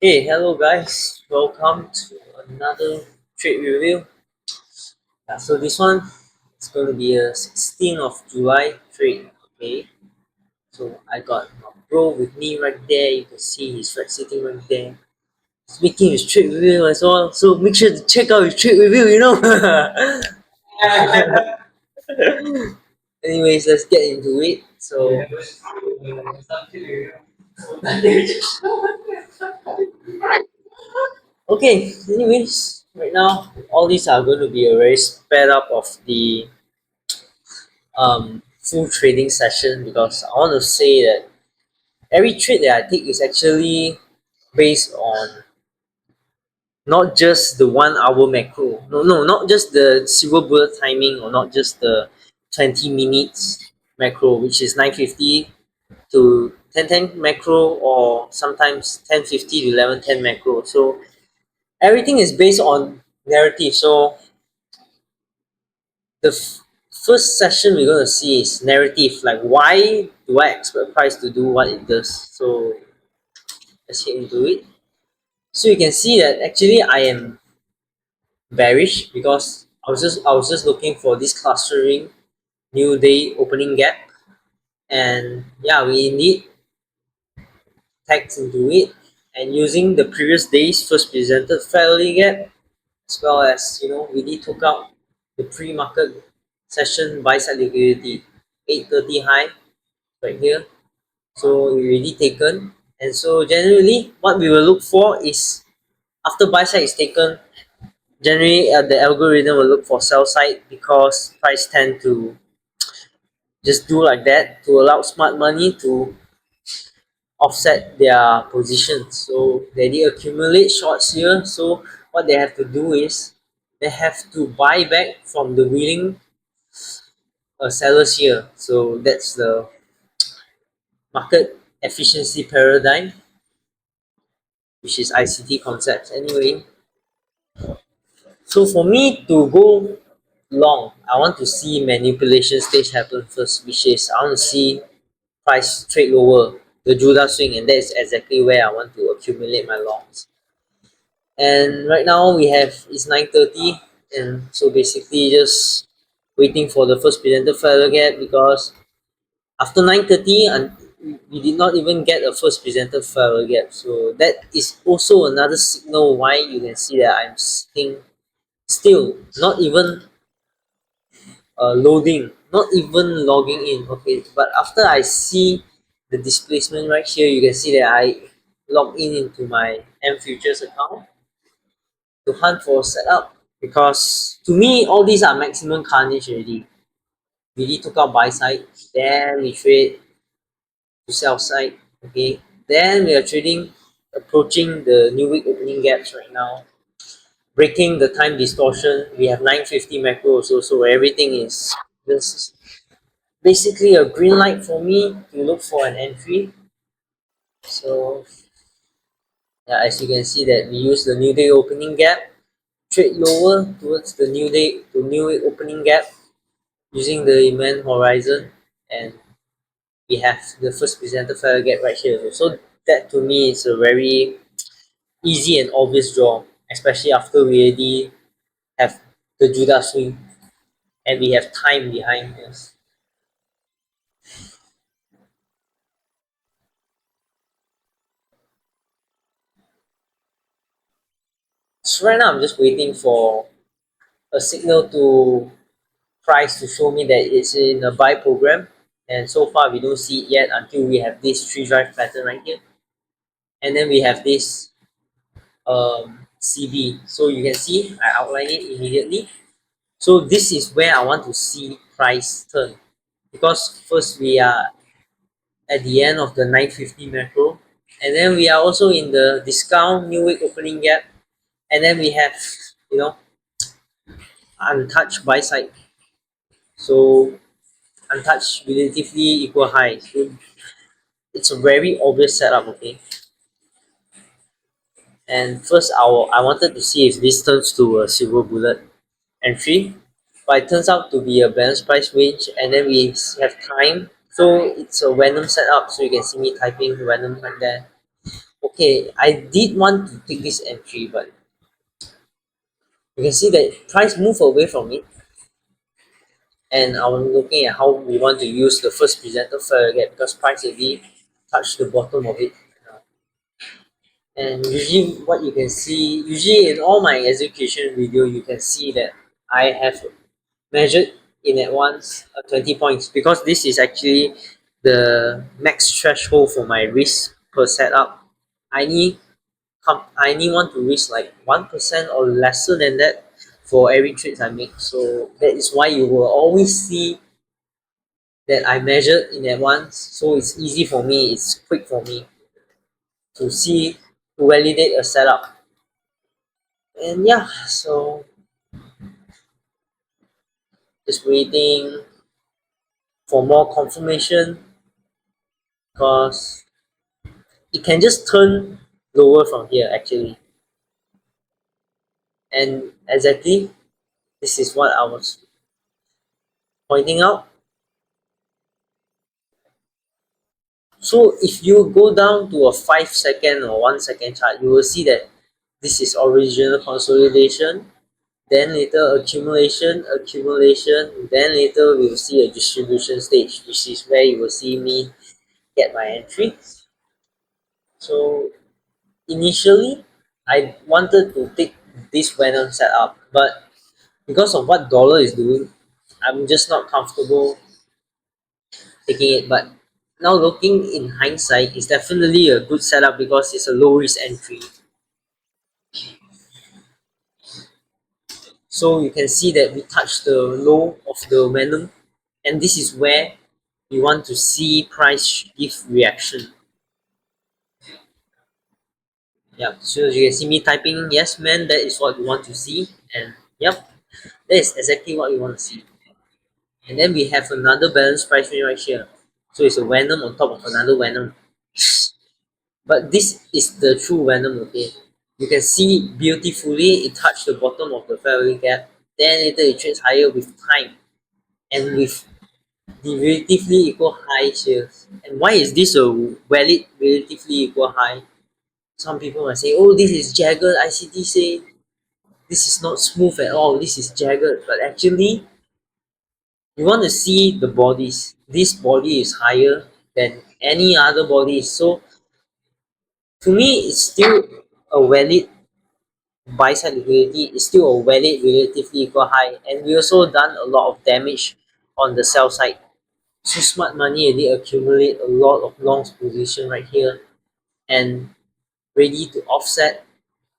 Hey, hello guys. Welcome to another trade review. So this one is going to be a 16th of July trade. Okay. So I got my bro with me right there. You can see he's right sitting right there. He's making his trade review as well. So make sure to check out his trade review. Anyways, let's get into it. So okay. Anyways, right now all these are going to be a very sped up of the full trading session because I want to say that every trade that I take is actually based on not just the 1 hour macro. No, not just the silver bullet timing or not just the 20 minutes macro, which is 950 to 1010 macro or sometimes 1050 to 1110 macro. So everything is based on narrative. So the first session we're going to see is narrative, like why do I expect price to do what it does. So let's get into it. So you can see that actually I am bearish because I was just looking for this clustering new day opening gap, and yeah, we indeed tagged into it, and using the previous day's first presented fairly gap, as well as we did took out the pre-market session buy side liquidity 830 high right here. So already taken, and so generally what we will look for is after buy side is taken, generally the algorithm will look for sell side because price tend to just do like that to allow smart money to offset their positions. So they accumulate shorts here. So what they have to do is they have to buy back from the willing sellers here. So that's the market efficiency paradigm, which is ICT concepts anyway. So for me to go long, I want to see manipulation stage happen first, which is I want to see price trade lower, the Judah swing, and that is exactly where I want to accumulate my longs. And right now we have it's 9:30, and so basically just waiting for the first presented failure gap because after 9:30 and we did not even get a first presented failure gap. So that is also another signal why you can see that I'm sitting still, not even loading, not even logging in. Okay, but after I see the displacement right here, you can see that I log in into my M Futures account to hunt for a setup because to me all these are maximum carnage already. We really took out buy side, then we trade to sell side. Okay, then we are trading approaching the new week opening gaps right now, breaking the time distortion. We have 950 macro also, so everything is just basically a green light for me to look for an entry. So yeah, as you can see that we use the new day opening gap, trade lower towards the new day to new week opening gap using the event horizon, and we have the first presented fair gap right here. So that to me is a very easy and obvious draw, especially after we already have the Judah swing and we have time behind us. So right now I'm just waiting for a signal to price to show me that it's in a buy program, and so far we don't see it yet until we have this tree drive pattern right here, and then we have this CB. So you can see I outline it immediately. So this is where I want to see price turn because first we are at the end of the 950 macro, and then we are also in the discount new week opening gap, and then we have you know untouched buy side. So untouched relatively equal high. So it's a very obvious setup, okay. And first I wanted to see if this turns to a silver bullet entry, but it turns out to be a balanced price range, and then we have time. So it's a random setup, so you can see me typing random like that. okay, I did want to take this entry, but you can see that price move away from it, and I'm looking at how we want to use the first presented fair gap because price already touched the bottom of it. And usually what you can see, usually in all my execution video, you can see that I have measured in advance 20 points because this is actually the max threshold for my risk per setup. I need I only want to risk like 1% or lesser than that for every trades I make. So that is why you will always see that I measured in advance. So it's easy for me, it's quick for me to see, to validate a setup. And yeah, so just waiting for more confirmation because it can just turn lower from here actually. And exactly this is what I was pointing out. So if you go down to a 5 second or 1 second chart, you will see that this is original consolidation, then later accumulation, then later we will see a distribution stage, which is where you will see me get my entry. So initially, I wanted to take this Venom setup, but because of what dollar is doing, I'm just not comfortable taking it. But now looking in hindsight, it's definitely a good setup because it's a low risk entry. So you can see that we touched the low of the Venom, and this is where we want to see price give reaction. Yeah, so you can see me typing yes man, that is what we want to see, and yep, that is exactly what we want to see. And then we have another balance price range right here. So it's a Venom on top of another Venom. But this is the true Venom, okay? You can see beautifully it touched the bottom of the fair value gap. Then later it trades higher with time and with the relatively equal highs here. And why is this a valid relatively equal high? Some people might say, oh, this is jagged. ICT say this is not smooth at all. This is jagged. But actually, you want to see the bodies. This body is higher than any other body. So to me, it's still a valid buy side liquidity. It's still a valid relatively equal high. And we also done a lot of damage on the sell side. So smart money already accumulate a lot of longs position right here and ready to offset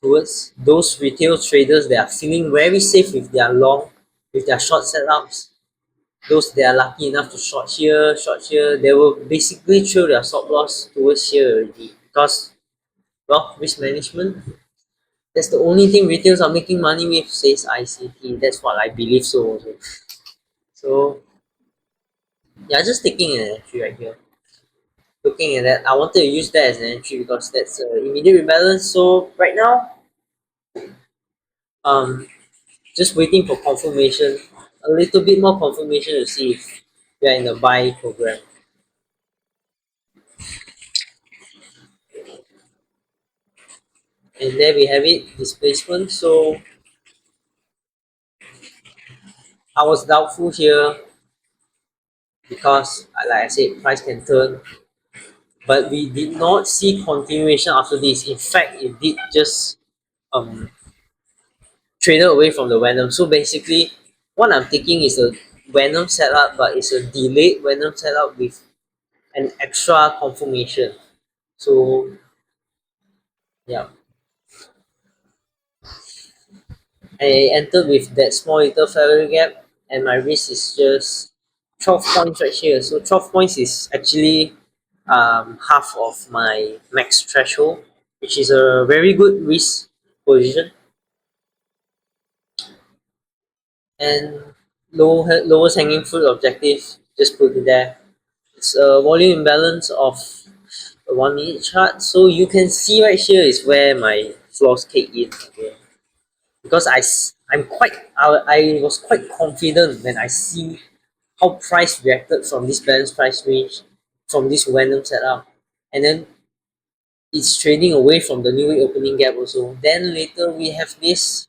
towards those retail traders that are feeling very safe with their long, with their short setups. Those that are lucky enough to short here, they will basically throw their stop loss towards here already because, well, risk management. That's the only thing retails are making money with, says ICT. That's what I believe so also. So yeah, just taking an entry right here. Looking at that, I wanted to use that as an entry because that's immediate rebalance. So right now, um, just waiting for confirmation, a little bit more confirmation to see if we are in the buy program. And there we have it, displacement. So I was doubtful here because, like I said, price can turn, but we did not see continuation after this. In fact, it did just um traded away from the Venom. So basically, what I'm taking is a Venom setup, but it's a delayed Venom setup with an extra confirmation. So yeah, I entered with that small little fair value gap, and my risk is just 12 points right here. So 12 points is actually half of my max threshold, which is a very good risk position. And lowest hanging fruit objective, just put it there. It's a volume imbalance of a 1 minute chart. So you can see right here is where my flaws kick in. Okay? Because I was quite confident when I see how price reacted from this balance price range, from this random setup, and then it's trading away from the new week opening gap also. Then later we have this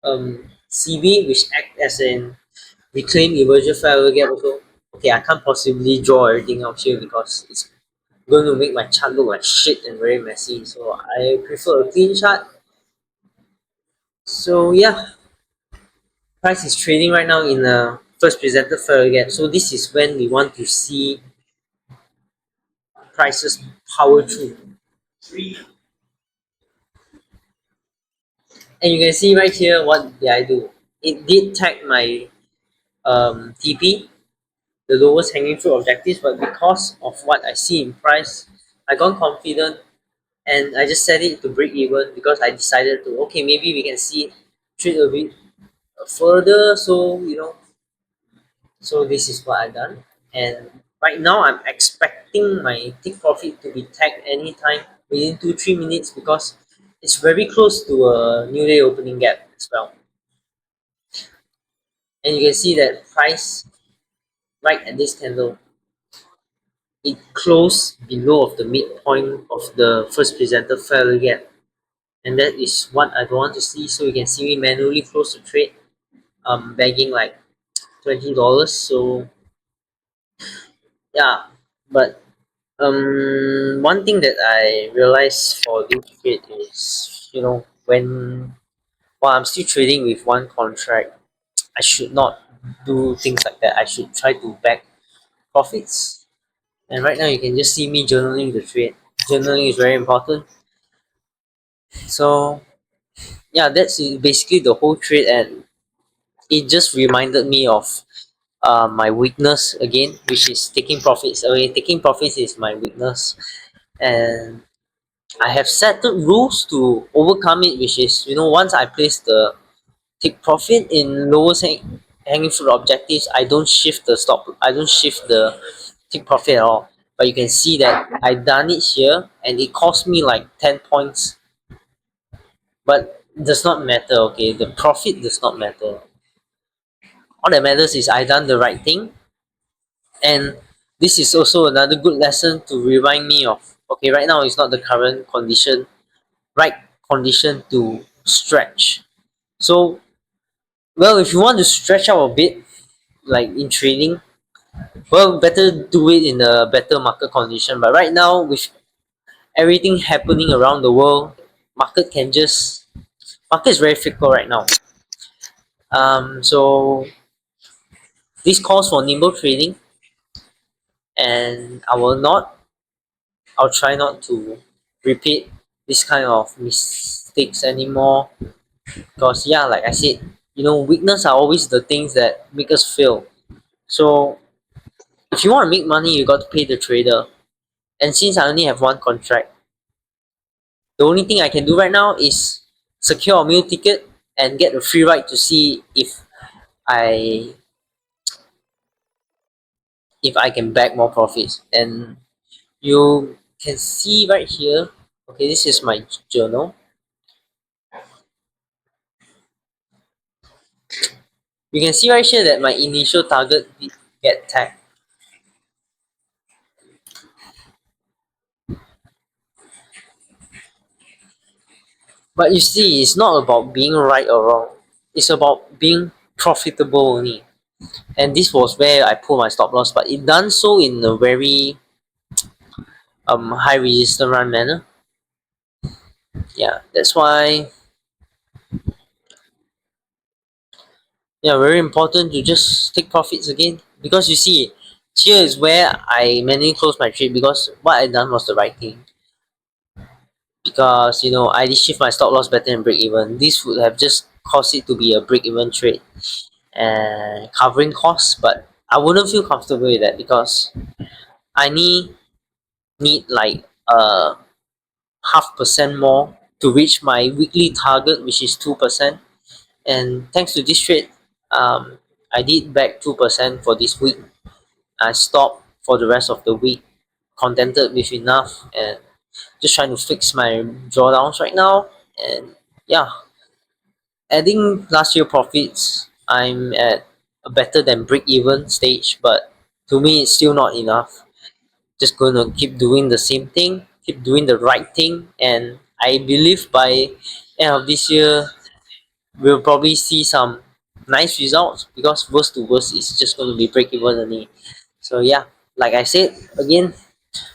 CB which act as an reclaim inversion fair value gap also. Okay, I can't possibly draw everything out here because it's going to make my chart look like shit and very messy. So I prefer a clean chart. So yeah, price is trading right now in a first presented fair value gap. So this is when we want to see prices power through. And you can see right here what did I do. It did tag my TP, the lowest hanging fruit objectives, but because of what I see in price, I got confident and I just set it to break even because I decided to, okay, maybe we can see trade a bit further. So so this is what I've done. And right now I'm expecting my take profit to be tagged anytime within 2-3 minutes because it's very close to a new day opening gap as well. And you can see that price right at this candle, it closed below of the midpoint of the first presented fair value gap, and that is what I don't want to see. So you can see me manually close the trade, bagging like $20. So yeah, but one thing that I realized for this trade is, when while I'm still trading with one contract, I should not do things like that. I should try to bag profits. And right now you can just see me journaling the trade. Journaling is very important. So yeah, that's basically the whole trade, and it just reminded me of my weakness again, which is taking profits away. Taking profits is my weakness, and I have set the rules to overcome it, which is, once I place the take profit in lowest hanging fruit objectives, I don't shift the stop. I don't shift the take profit at all. But you can see that I done it here, and it cost me like 10 points. But it does not matter. Okay, the profit does not matter. All that matters is I done the right thing, and this is also another good lesson to remind me of. Okay, right now is not the current condition, right condition to stretch. So, well, if you want to stretch out a bit, like in trading, well, better do it in a better market condition. But right now, with everything happening around the world, market is very fickle right now. So this calls for nimble trading, and I'll try not to repeat this kind of mistakes anymore. Because yeah, like I said, weakness are always the things that make us fail. So if you want to make money, you got to pay the trader. And since I only have one contract, the only thing I can do right now is secure a meal ticket and get a free ride to see I if I can bag more profits. And you can see right here, okay, this is my journal. You can see right here that my initial target did get tagged. But you see, it's not about being right or wrong. It's about being profitable only. And this was where I pulled my stop loss, but it done so in a very high resistance run manner. Yeah, that's why, yeah, very important to just take profits again, because you see, here is where I manually closed my trade because what I done was the right thing. Because I did shift my stop loss better than break even. This would have just caused it to be a break even trade and covering costs, but I wouldn't feel comfortable with that because I need like 0.5% more to reach my weekly target, which is 2%. And thanks to this trade, I did back 2% for this week. I stopped for the rest of the week, contented with enough, and just trying to fix my drawdowns right now. And yeah, adding last year profits, I'm at a better than break even stage, but to me, it's still not enough. Just gonna keep doing the same thing keep doing the right thing, and I believe by end of this year we'll probably see some nice results, because worst to worst is just going to be break even only. So yeah, like I said again,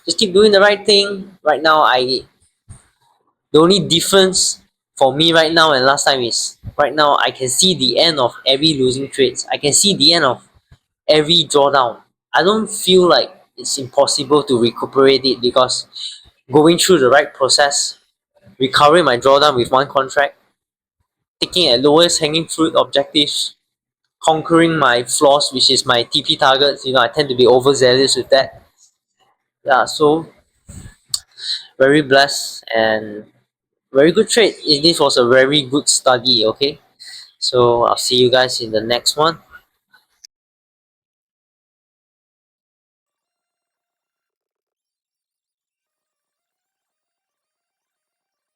just keep doing the right thing. Right now, the only difference for me right now and last time is right now I can see the end of every losing trades. I can see the end of every drawdown. I don't feel like it's impossible to recuperate it, because going through the right process, recovering my drawdown with one contract, taking at lowest hanging fruit objectives, conquering my flaws, which is my TP targets. I tend to be overzealous with that. Yeah, so very blessed and very good trade. This was a very good study. Okay, so I'll see you guys in the next one.